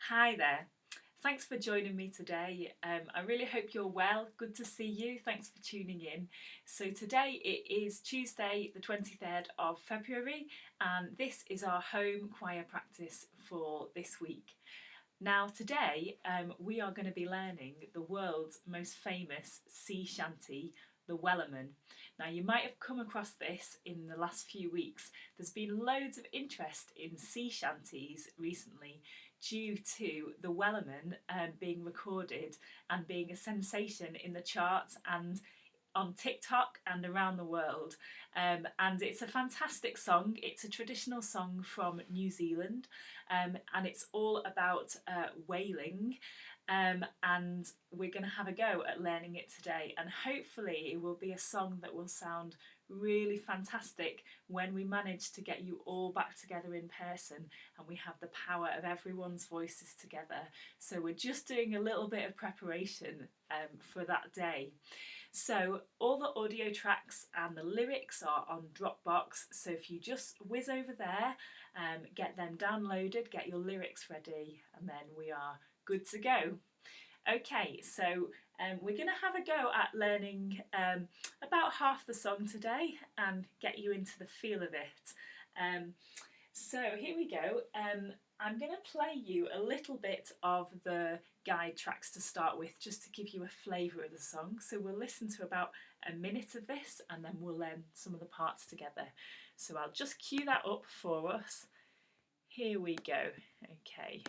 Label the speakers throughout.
Speaker 1: Hi there. Thanks for joining me today. I really hope you're well. Good to see you. Thanks for tuning in. So, today it is Tuesday, the 23rd of February, and this is our home choir practice for this week. Now, today we are going to be learning the world's most famous sea shanty, the Wellerman. Now, you might have come across this in the last few weeks. There's been loads of interest in sea shanties recently due to the Wellerman being recorded and being a sensation in the charts and on TikTok and around the world. And it's a fantastic song. It's a traditional song from New Zealand, and it's all about whaling. And we're going to have a go at learning it today, and hopefully it will be a song that will sound really fantastic when we manage to get you all back together in person and we have the power of everyone's voices together. So we're just doing a little bit of preparation for that day. So all the audio tracks and the lyrics are on Dropbox, so if you just whiz over there, get them downloaded, get your lyrics ready, and then we are good to go. Okay, so we're going to have a go at learning about half the song today and get you into the feel of it. So here we go. I'm going to play you a little bit of the guide tracks to start with, just to give you a flavour of the song. So we'll listen to about a minute of this and then we'll learn some of the parts together. So I'll just cue that up for us. Here we go. Okay.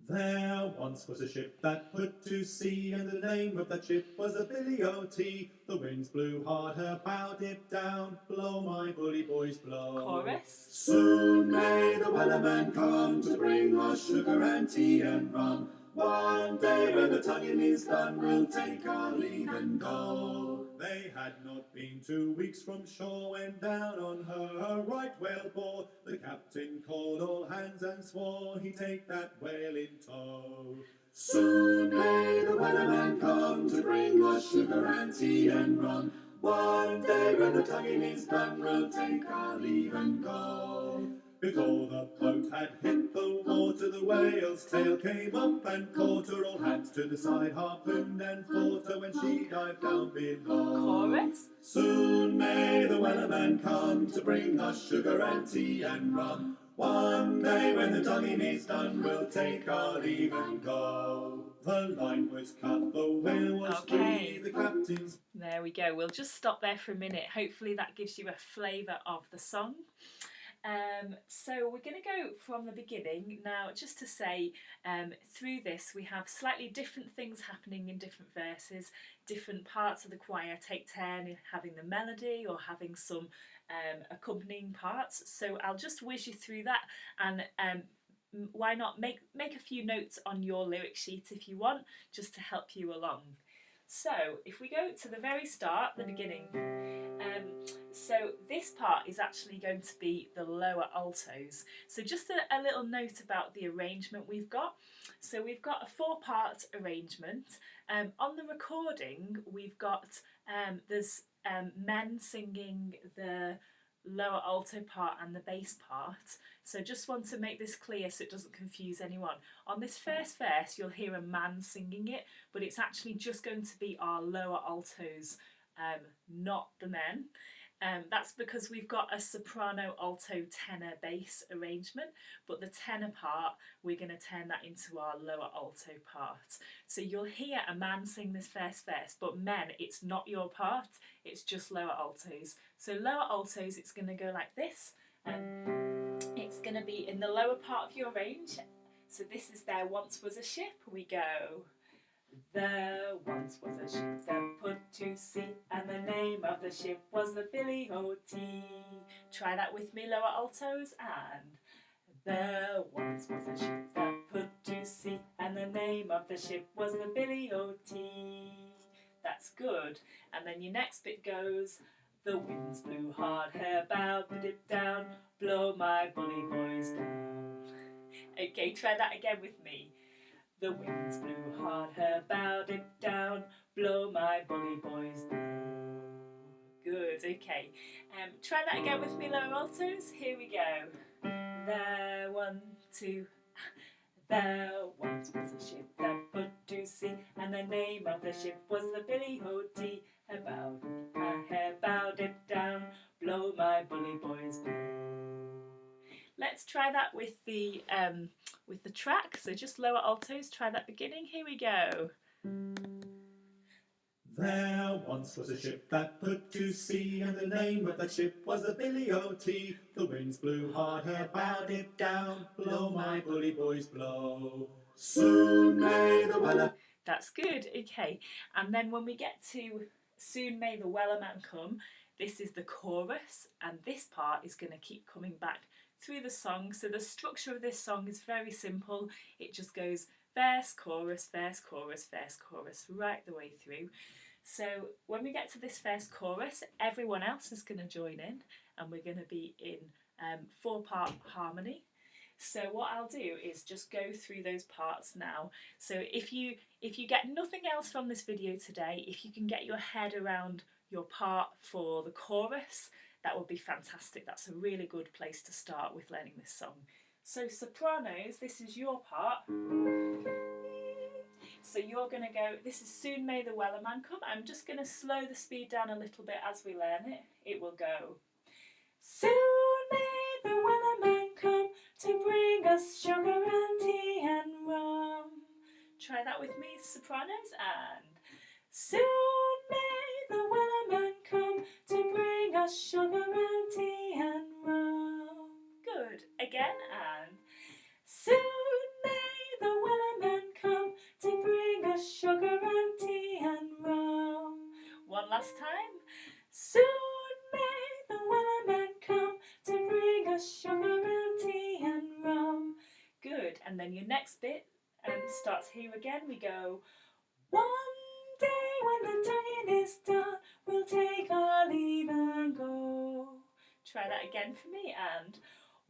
Speaker 2: There once was a ship that put to sea, and the name of that ship was the Billy O.T. The winds blew hard, her bow dipped down, blow my bully boys blow.
Speaker 1: Chorus.
Speaker 2: Soon may the Wellerman come to bring us sugar and tea and rum. One day when the tonguing is done, we'll take our leave and go. They had not been 2 weeks from shore when down on her right whale bore. The captain called all hands and swore he'd take that whale in tow. Soon may the Wellerman come to bring us sugar and tea and rum. One day when the tonguing is done, we'll take our leave and go. Before the boat had hit the water, the whale's tail came up and caught her. All hands to the side harpooned and fought her when she dived down below.
Speaker 1: Chorus.
Speaker 2: Soon may the Wellerman come to bring us sugar and tea and rum. One day when the tonguing is done, we'll take our leave and go. The line was cut, the whale was free, the captain's...
Speaker 1: There we go. We'll just stop there for a minute. Hopefully that gives you a flavour of the song. So we're going to go from the beginning now, just to say through this we have slightly different things happening in different verses. Different parts of the choir take turn in having the melody or having some accompanying parts. So I'll just whiz you through that, and why not make a few notes on your lyric sheet if you want, just to help you along. So if we go to the very start, the beginning, so this part is actually going to be the lower altos. So just a little note about the arrangement we've got. So we've got a 4-part arrangement. On the recording we've got, there's men singing the lower alto part and the bass part. So just want to make this clear so it doesn't confuse anyone. On this first verse you'll hear a man singing it, but it's actually just going to be our lower altos, not the men. That's because we've got a soprano, alto, tenor, bass arrangement, but the tenor part, we're going to turn that into our lower alto part. So you'll hear a man sing this first verse, but men, it's not your part, it's just lower altos. So lower altos, it's going to go like this. It's going to be in the lower part of your range. So this is There Once Was a Ship. We go... There once was a ship that put to sea, and the name of the ship was the Billy O.T. Try that with me, lower altos, and there once was a ship that put to sea, and the name of the ship was the Billy O.T. That's good. And then your next bit goes, the winds blew hard, her bow dipped down, blow my bully boys down. Okay, try that again with me. The winds blew hard, her bow dipped down, blow my bully boys down. Good, okay. Try that again with me, lower altos. Here we go. There once to. There once was a ship that put to sea, and the name of the ship was the Billy O.T. About a hair bow dip down, blow my bully boys blow. Let's try that with the track. So just lower altos. Try that beginning. Here we go.
Speaker 2: There once was a ship that put to sea, and the name of that ship was the Billy O.T. The winds blew hard, her bow dipped down, blow my bully boys blow. Soon may the weller.
Speaker 1: That's good. Okay, and then when we get to soon may the weller man come, this is the chorus, and this part is going to keep coming back through the song. So the structure of this song is very simple. It just goes verse, chorus, verse, chorus, verse, chorus, right the way through. So when we get to this first chorus, everyone else is going to join in, and we're going to be in 4-part harmony. So what I'll do is just go through those parts now. So if you get nothing else from this video today, if you can get your head around your part for the chorus, that would be fantastic. That's a really good place to start with learning this song. So sopranos, this is your part. So you're going to go, this is Soon May the Weller Man Come. I'm just going to slow the speed down a little bit as we learn it. It will go, soon may the weller man come to bring us sugar and tea and rum. Try that with me, sopranos, and soon may the weller man come to bring us sugar and tea and rum. Good. Again, and soon may the weller man come to bring us sugar and tea and rum. One last time. Soon may the weller man come to bring us sugar and tea and rum. Good. And then your next bit starts here again. We go, one day when the tonguing is done, we'll take our leave and go. Try that again for me, and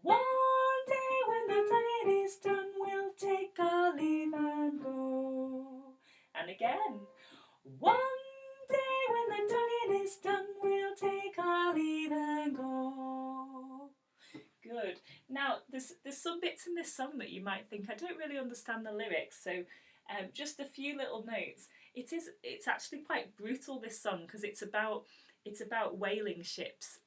Speaker 1: one day when the tonguing is done, we'll take our leave and go. And again, one day when the tonguing is done, we'll take our leave and go. Good. Now, there's some bits in this song that you might think, I don't really understand the lyrics, so just a few little notes. It's actually quite brutal, this song, because it's about whaling ships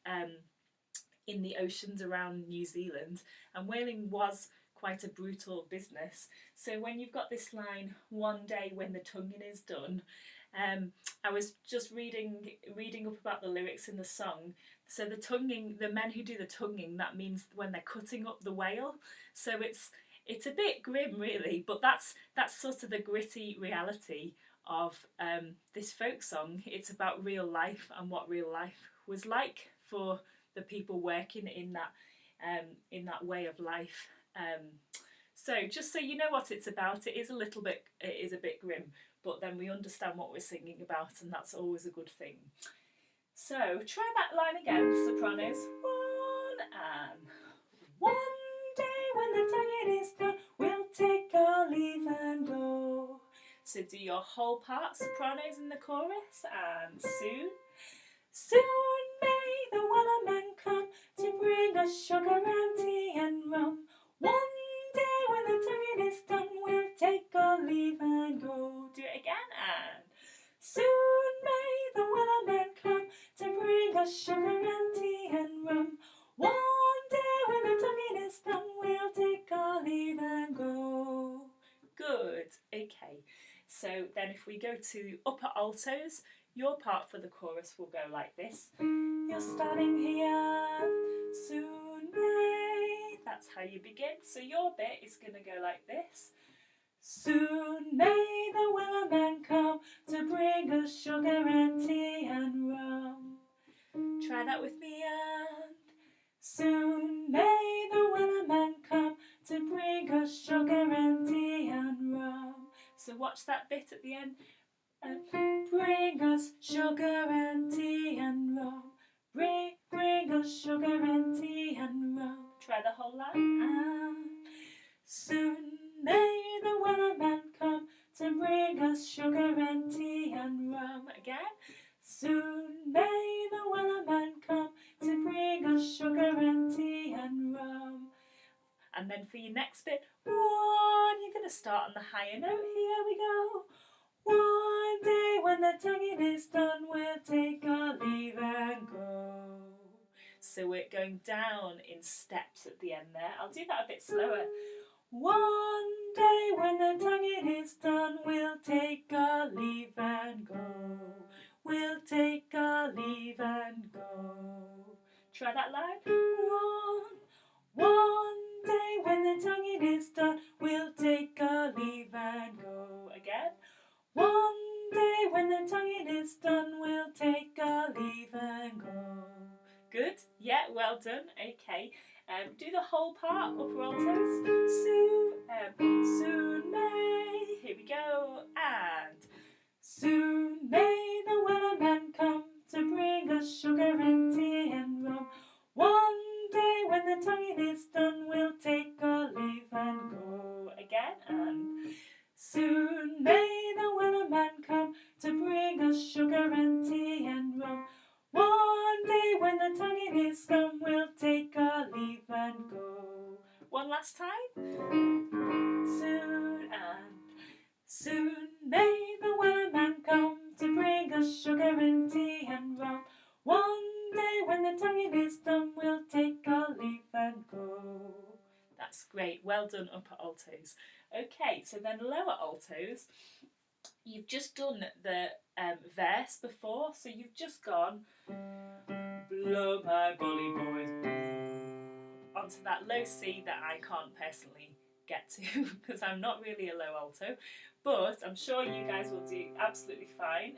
Speaker 1: in the oceans around New Zealand, and whaling was quite a brutal business. So when you've got this line, one day when the tonguing is done, I was just reading up about the lyrics in the song. So the tonguing, the men who do the tonguing, that means when they're cutting up the whale. So it's a bit grim, really, but that's sort of the gritty reality of this folk song. It's about real life and what real life was like for the people working in that way of life. So just so you know what it's about, it is a bit grim, but then we understand what we're singing about, and that's always a good thing. So try that line again, sopranos. One day when the tonguing is done, we'll take our leave and go. So do your whole part, sopranos in the chorus, and soon may the weller man come to bring us sugar and tea and rum. One day when the tonguing is done, we'll take our leave and go. Do it again, and soon may the weller man come to bring us sugar and tea and rum. One day when the tonguing is done, we'll take our leave and go. Good. Okay. So then if we go to upper altos, your part for the chorus will go like this. You're starting here, soon may. That's how you begin. So your bit is going to go like this. Soon may the weller man come to bring us sugar and tea and rum. Try that with me, and soon may the weller man come to bring us sugar and tea and rum. So watch that bit at the end. Bring us sugar and tea and rum. Bring us sugar and tea and rum. Try the whole line. And soon may the weller man come to bring us sugar and tea and rum. Again. Soon may the weller man come to bring us sugar and tea and rum. And then for your next bit, one, you're going to start on the higher note. Here we go. One day when the tonguing is done, we'll take our leave and go. So we're going down in steps at the end there. I'll do that a bit slower. One day when the tonguing is done, we'll take our leave and go. We'll take our leave and go. Try that loud. One day when the tonguing is done, we'll take our leave and go. Again. One day when the tonguing is done, we'll take our leave and go. Good? Yeah, well done. Okay. Do the whole part, upper altos. Soon may. Here we go. And soon may the wellerman come to bring us sugar and tea and rum. One day when the tonguing is done, we'll take our leave and go. Again. And soon may the wellerman come to bring us sugar and tea and rum. One day when the tonguing is done, we'll take our leave and go. One last time. Soon may the wellerman come to bring us sugar and tea and rum. One day when the tonguing is done, we'll take our leave and go. That's great. Well done, upper altos. Okay, so then lower altos. You've just done the verse before, so you've just gone blow my bully boys onto that low C that I can't personally get to because I'm not really a low alto, but I'm sure you guys will do absolutely fine,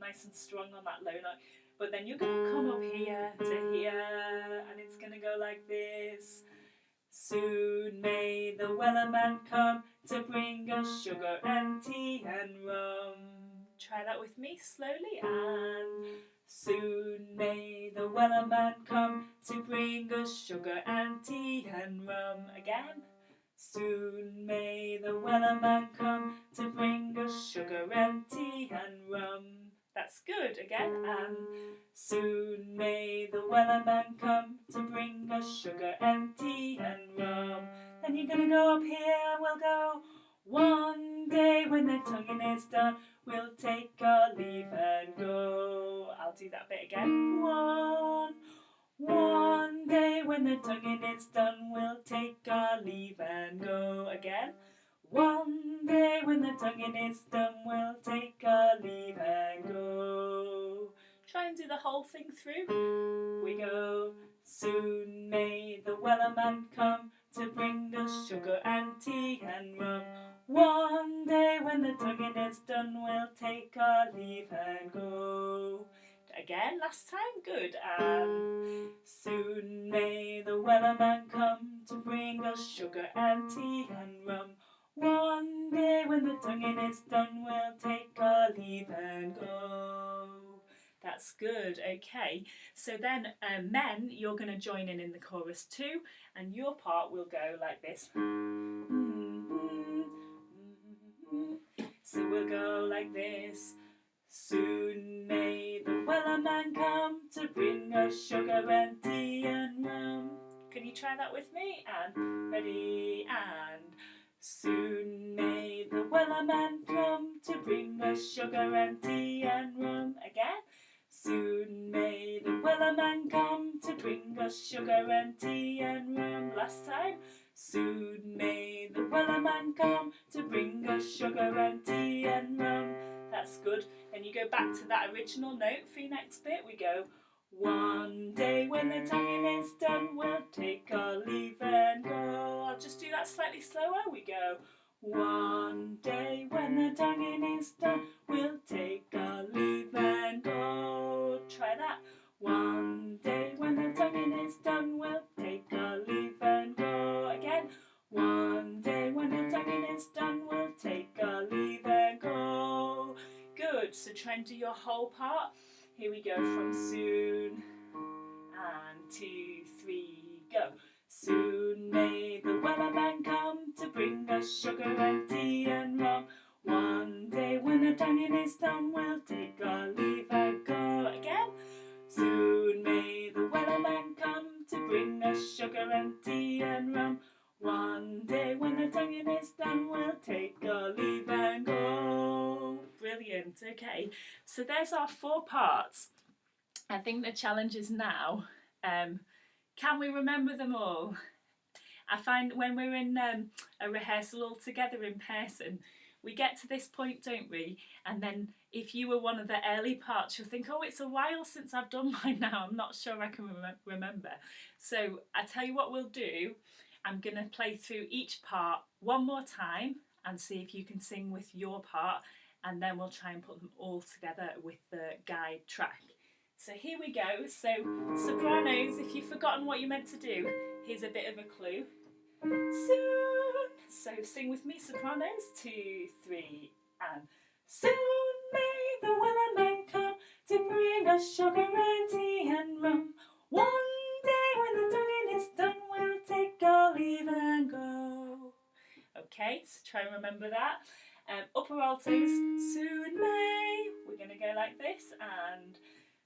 Speaker 1: nice and strong on that low note. But then you're going to come up here to here, and it's going to go like this. Soon may the wellerman come to bring us sugar and tea and rum. Try that with me slowly. And soon may the wellerman come to bring us sugar and tea and rum. Again. Soon may the wellerman come to bring us sugar and tea and rum. That's good. Again. And soon may the wellerman come to bring us sugar and tea and rum. Then you're gonna go up here, we'll go. One day when the tonguing is done, we'll take our leave and go. I'll do that bit again. One day when the tonguing is done, we'll take our leave and go. Again. One day when the tonguing is done, we'll take our leave and go. Try and do the whole thing through. We go. Soon may the wellerman come to bring us sugar and tea and rum. One day when the tonguing is done, we'll take our leave and go. Again, last time, good. And soon may the wellerman come to bring us sugar and tea and rum. One day when the tonguing is done, we'll take our leave and go. That's good. Okay, so then men, you're going to join in the chorus too, and your part will go like this. So we'll go like this. Soon may the wellerman come to bring us sugar and tea and rum. Can you try that with me? And ready, and soon may the wellerman come to bring us sugar and tea and rum. Again. Soon may the wellerman come to bring us sugar and tea and rum. Last time. Soon may the wellerman come to bring us sugar and tea and rum. That's good. Then you go back to that original note for your next bit. We go, one day when the tonguing is done, we'll take our leave and go. I'll just do that slightly slower. We go, one day when the tonguing is done, we'll take our leave and go. Try that. One day when the tonguing is done, we'll take our leave and go. Again. One day when the tonguing is done, we'll take our leave and go. Good. So try and do your whole part. Here we go from soon. And 2, 3, go. Soon may the wellerman come to bring us sugar and tea and rum. One day when the tonguing is done, we'll take our leave and go. Again. Soon may the wellerman come to bring us sugar and tea and rum. Okay, so there's our 4 parts. I think the challenge is now, can we remember them all? I find when we're in a rehearsal all together in person, we get to this point, don't we? And then if you were one of the early parts, you'll think, oh, it's a while since I've done mine now. I'm not sure I can remember. So I tell you what we'll do. I'm going to play through each part one more time and see if you can sing with your part. And then we'll try and put them all together with the guide track. So here we go. So sopranos, if you've forgotten what you meant to do, here's a bit of a clue. Soon. So sing with me, sopranos. 2, 3, and soon may the wellerman come to bring us sugar and tea and rum. One day when the tonguing is done, we'll take our leave and go. Okay, so try and remember that. Upper altos, soon may. We're going to go like this, and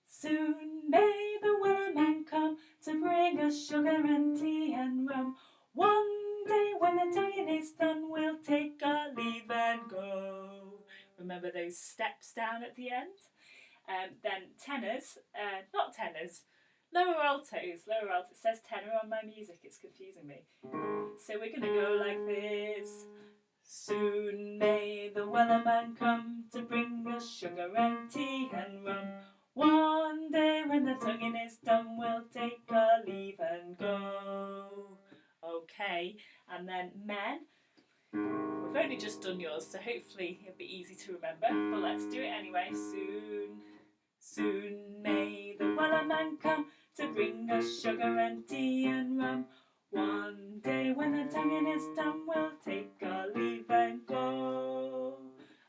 Speaker 1: soon may the wellerman come to bring us sugar and tea and rum. One day when the tonguing is done, we'll take our leave and go. Remember those steps down at the end? Then tenors, not tenors, lower altos, lower altos. It says tenor on my music, it's confusing me. So we're going to go like this. Soon may the wellerman come to bring us sugar and tea and rum. One day when the tonguing is done, we'll take our leave and go. Okay, and then men. We've only just done yours, so hopefully it'll be easy to remember, but let's do it anyway. Soon may the wellerman come to bring us sugar and tea and rum. One day when the tonguing is done, we'll take our leave and go.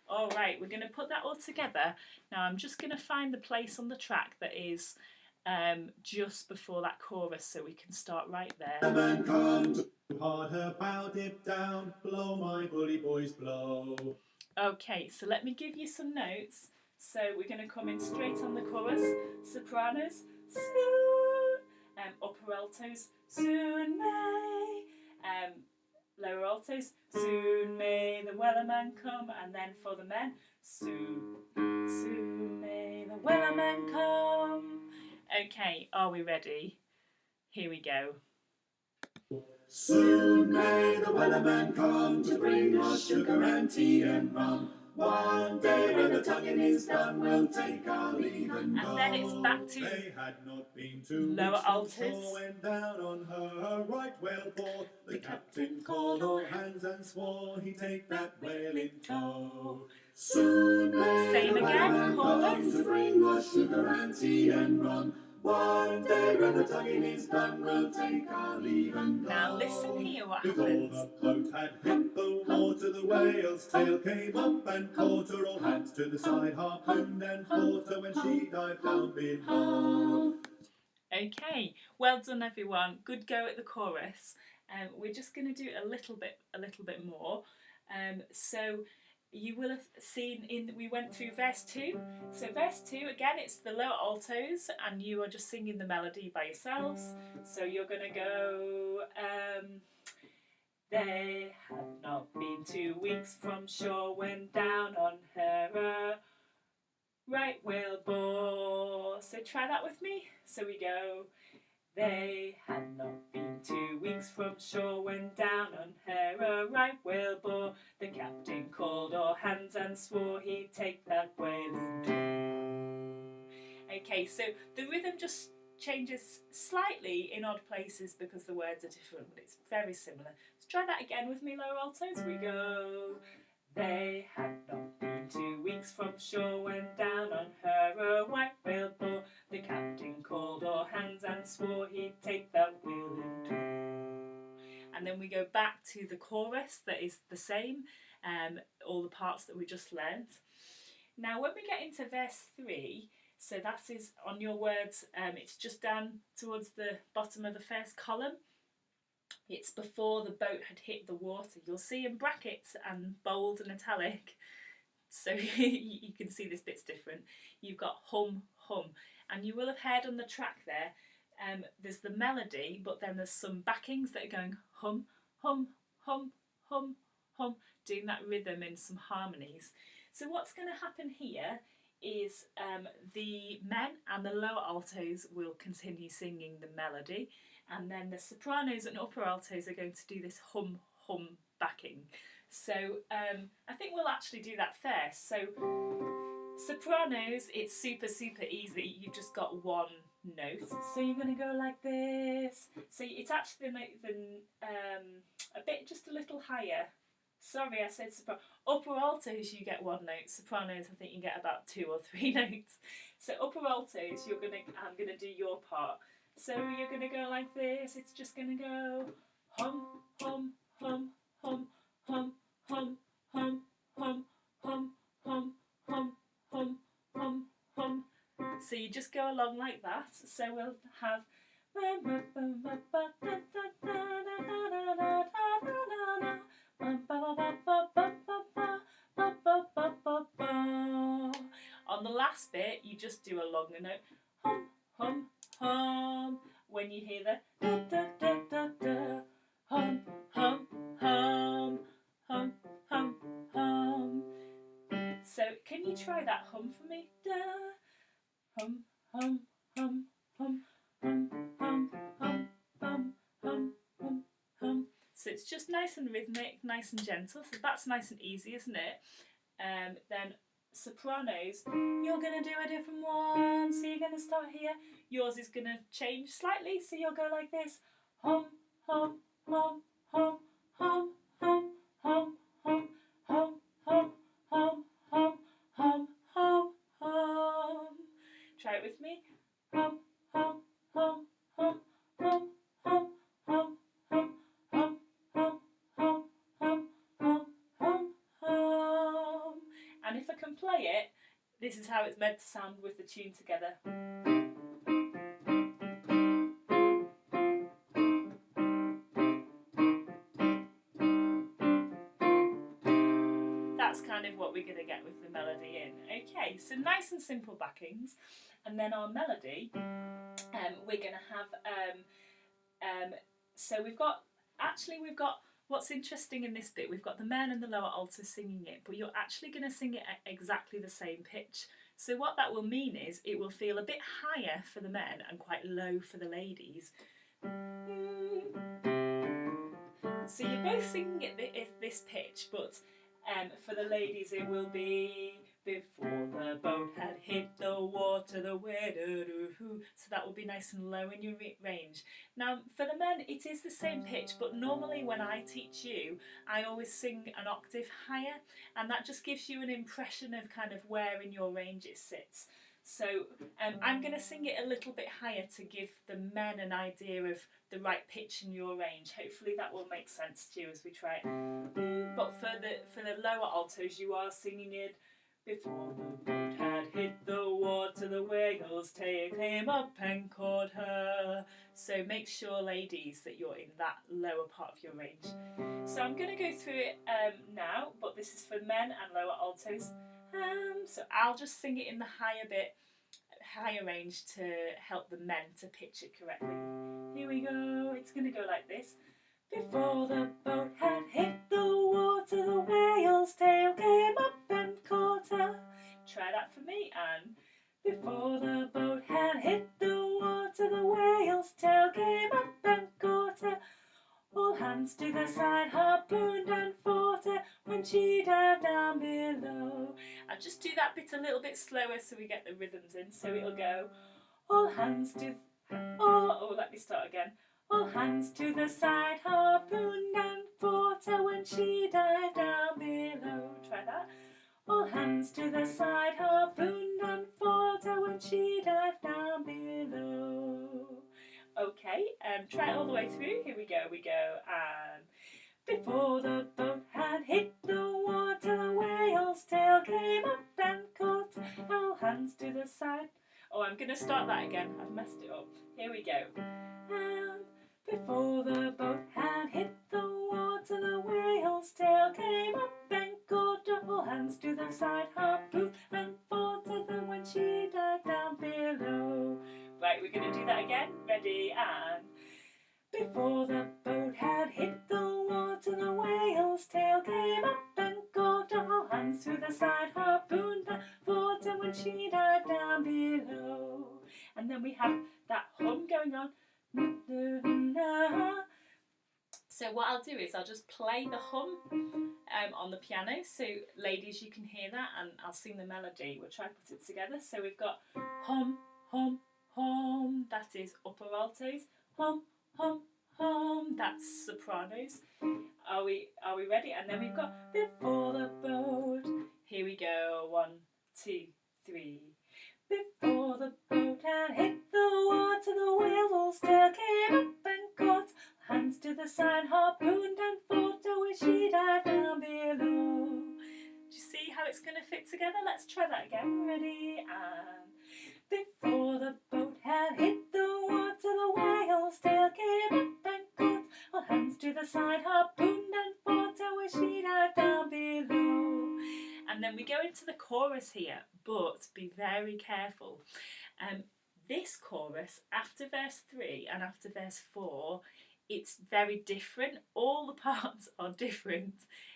Speaker 1: All right, we're going to put that all together. Now I'm just going to find the place on the track that is just before that chorus, so we can start right there.
Speaker 2: The man come to hard her bow, dip down, blow my bully boys blow.
Speaker 1: Okay, so let me give you some notes. So we're going to come in straight on the chorus. Sopranos, soon. Upper altos, soon may. Lower altos, soon may the wellerman come. And then for the men, soon may the wellerman come. Okay, are we ready? Here we go.
Speaker 2: Soon may the wellerman come to bring us sugar and tea and rum. One day when the tonguing is done, we'll take our leave and go.
Speaker 1: And then it's back to
Speaker 2: They had not been 2
Speaker 1: lower
Speaker 2: weeks from
Speaker 1: altos.
Speaker 2: shore when down on her right whale bore. The captain called all hands and swore he'd take that whale in tow. Soon may
Speaker 1: Same
Speaker 2: the
Speaker 1: again,
Speaker 2: wellerman come
Speaker 1: chorus.
Speaker 2: to bring us sugar and tea and rum. One day when the tonguing is done, we'll take our leave and go.
Speaker 1: Now listen here what
Speaker 2: Before
Speaker 1: happens.
Speaker 2: the boat had hit the water, the whale's tail came up and caught her. All hands to the side, harpooned and caught her when she dived down below.
Speaker 1: Okay, well done everyone. Good go at the chorus. We're just going to do a little bit more. So you will have seen we went through verse 2. So verse 2, again, it's the lower altos and you are just singing the melody by yourselves. So you're going to go, they had not been 2 weeks from shore when down on her right whale bore. So try that with me. So we go, they had not been 2 weeks from shore when down on her a right whale bore. The captain called all hands and swore he'd take that whale in tow. Okay, so the rhythm just changes slightly in odd places because the words are different, but it's very similar. So try that again with me, lower altos. We go, they had not been 2 weeks from shore when down on her a white whale bore. The captain called all hands and swore he'd take that whale in tow. And then we go back to the chorus that is the same, all the parts that we just learnt. Now when we get into verse 3, so that is on your words, it's just down towards the bottom of the first column. It's before the boat had hit the water. You'll see in brackets and bold and italic, so you can see this bit's different. You've got hum, hum, and you will have heard on the track there, there's the melody, but then there's some backings that are going hum, hum, hum, hum, hum, doing that rhythm in some harmonies. So what's going to happen here is the men and the lower altos will continue singing the melody, and then the sopranos and upper altos are going to do this hum hum backing. So I think we'll actually do that first. So sopranos, it's super easy. You've just got one note, so you're going to go like this. So it's actually a bit, just a little higher. Sorry, I said soprano. Upper altos, you get one note. Sopranos, I think you get about 2 or 3 notes. So upper altos, I'm gonna do your part. So you're gonna go like this. It's just gonna go hum hum hum hum hum hum hum hum hum hum hum hum hum hum. So you just go along like that. So we'll have. On the last bit, you just do a longer note, hum, hum, hum. When you hear the da da da da da, hum, hum, hum, hum, hum, hum. So can you try that hum for me? Da, hum, hum, hum, hum, hum, hum, hum, hum, hum, hum, hum. So it's just nice and rhythmic, nice and gentle. So that's nice and easy, isn't it? Then sopranos, you're going to do a different one. So you're going to start here. Yours is going to change slightly. So you'll go like this. Hum, hum, hum, hum, hum, hum, hum, hum, hum, hum, hum, hum, hum, hum, hum. Try it with me. Hum, hum, hum, hum, hum, hum, hum, hum, hum, hum, hum, hum, hum, hum, hum. And if I can play it, this is how it's meant to sound with the tune together. That's kind of what we're going to get with the melody in. Okay, so nice and simple backings. And then our melody, we're going to have, so we've got, what's interesting in this bit, we've got the men and the lower alto singing it, but you're actually going to sing it at exactly the same pitch. So what that will mean is it will feel a bit higher for the men and quite low for the ladies. So you're both singing at this pitch, but for the ladies it will be before the boat had hit the water, the way-do-do-hoo. So that will be nice and low in your range. Now for the men it is the same pitch, but normally when I teach you I always sing an octave higher, and that just gives you an impression of kind of where in your range it sits. So I'm going to sing it a little bit higher to give the men an idea of the right pitch in your range. Hopefully that will make sense to you as we try it. But for the lower altos, you are singing it before the boat had hit the water, the whale's tail came up and caught her. So make sure, ladies, that you're in that lower part of your range. So I'm going to go through it now, but this is for men and lower altos. So I'll just sing it in the higher range to help the men to pitch it correctly. Here we go. It's going to go like this. Before the boat had hit the water, the whale's tail came up and caught her. Try that for me, Anne. Before the boat had hit the water, the whale's tail came up and caught her. All hands to the side, harpooned and fought her when she dived down below. I'll just do that bit a little bit slower so we get the rhythms in. So it'll go, all hands to, let me start again. All hands to the side, harpooned and fought her when she dived down below. Try that. All hands to the side, harpooned and fought her when she dived down below. Okay, try it all the way through. Here we go, and before the boat had hit the water, the whale's tail came up and caught her. All hands to the side. Oh, I'm going to start that again. I've messed it up. Here we go. And before the boat had hit the water, the whale's tail came up and caught her. All hands to the side, harpooned and fought her when she dived down below. Right, we're going to do that again. Ready, and before the boat had hit the water, the whale's tail came up and caught her. All hands to the side, harpooned that water when she dived down below. And then we have that hum going on. So what I'll do is I'll just play the hum on the piano, so ladies you can hear that, and I'll sing the melody. We'll try to put it together. So we've got hum, hum, hum, that is upper altos. Hum, hum, hum, that's sopranos. Are we ready? And then we've got before the boat. Here we go. 1, 2, 3. Before the boat had hit the water, the whales all still came up and caught. Hands to the side, harpooned and fought away, she dived down below. Do you see how it's going to fit together? Let's try that again. Ready? And before the boat had hit the water, the whale still came up and caught. All hands to the side, harpooned and fought away, she dived down below. And then we go into the chorus here, but be very careful. This chorus, after verse 3 and after verse 4, it's very different. All the parts are different.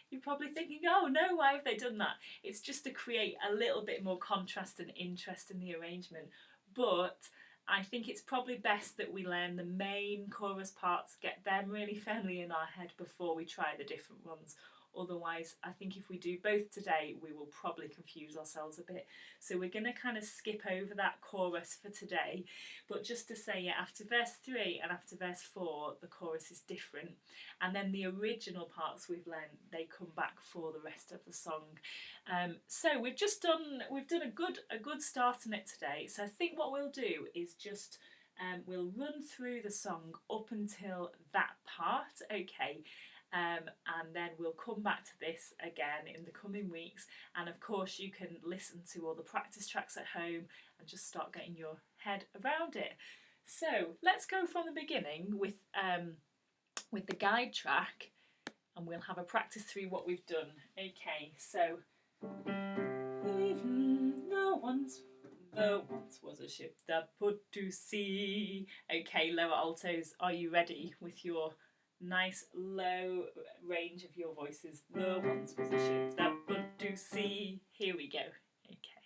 Speaker 1: You're probably thinking, oh no, why have they done that? It's just to create a little bit more contrast and interest in the arrangement. But I think it's probably best that we learn the main chorus parts, get them really firmly in our head before we try the different ones. Otherwise, I think if we do both today, we will probably confuse ourselves a bit. So we're going to kind of skip over that chorus for today. But just to say, yeah, after verse 3 and after verse 4, the chorus is different. And then the original parts we've learned, they come back for the rest of the song. So we've done a good start on it today. So I think what we'll do is just we'll run through the song up until that part, okay? And then we'll come back to this again in the coming weeks. And of course, you can listen to all the practice tracks at home and just start getting your head around it. So let's go from the beginning with the guide track, and we'll have a practice through what we've done. Okay, so there once was a ship that put to sea. Okay, lower altos, are you ready with your nice low range of your voices? There once was a ship that put to sea. Here we go. Okay.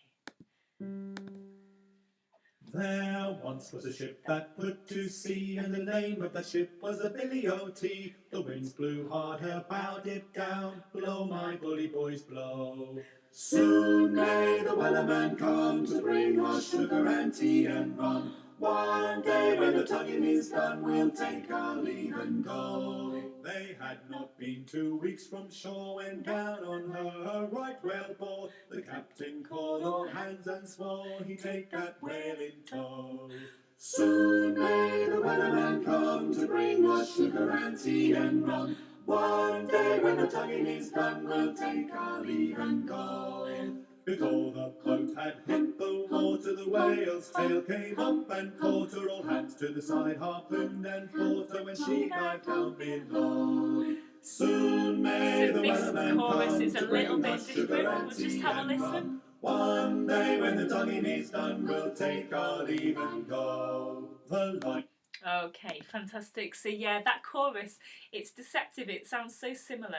Speaker 2: There once was a ship that put to sea, and the name of that ship was the Billy O.T. The winds blew hard, her bow dipped down. Blow, my bully boys, blow. Soon may the wellerman come to bring us sugar and tea and rum. One day when the tonguing is done, we'll take our leave and go. They had not been 2 weeks from shore when down on her a right whale bore. The captain called all hands and swore he'd take that whale in tow. Soon may the wellerman come to bring us sugar and tea and rum. One day when the tonguing is done, we'll take our leave and go. Before the boat had hit the water, the whale's tail came up and caught her. All hands to the side, harpooned and fought her when she dived down below. Soon may the wellerman come to bring us sugar and tea and rum. One day when the tonguing is done, we'll take our leave and go. The light.
Speaker 1: Okay, fantastic. So yeah, that chorus, it's deceptive. It sounds so similar,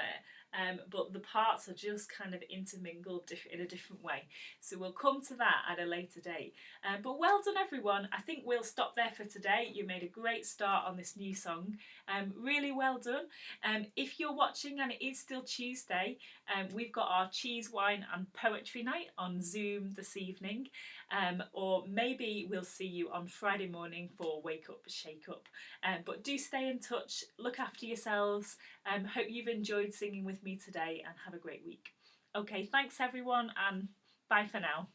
Speaker 1: but the parts are just kind of intermingled in a different way. So we'll come to that at a later date. But well done, everyone. I think we'll stop there for today. You made a great start on this new song. Really well done. If you're watching and it is still Tuesday, we've got our cheese, wine and poetry night on Zoom this evening. Or maybe we'll see you on Friday morning for Wake Up, Shake Up. But do stay in touch, look after yourselves. Hope you've enjoyed singing with me today and have a great week. Okay, thanks everyone, and bye for now.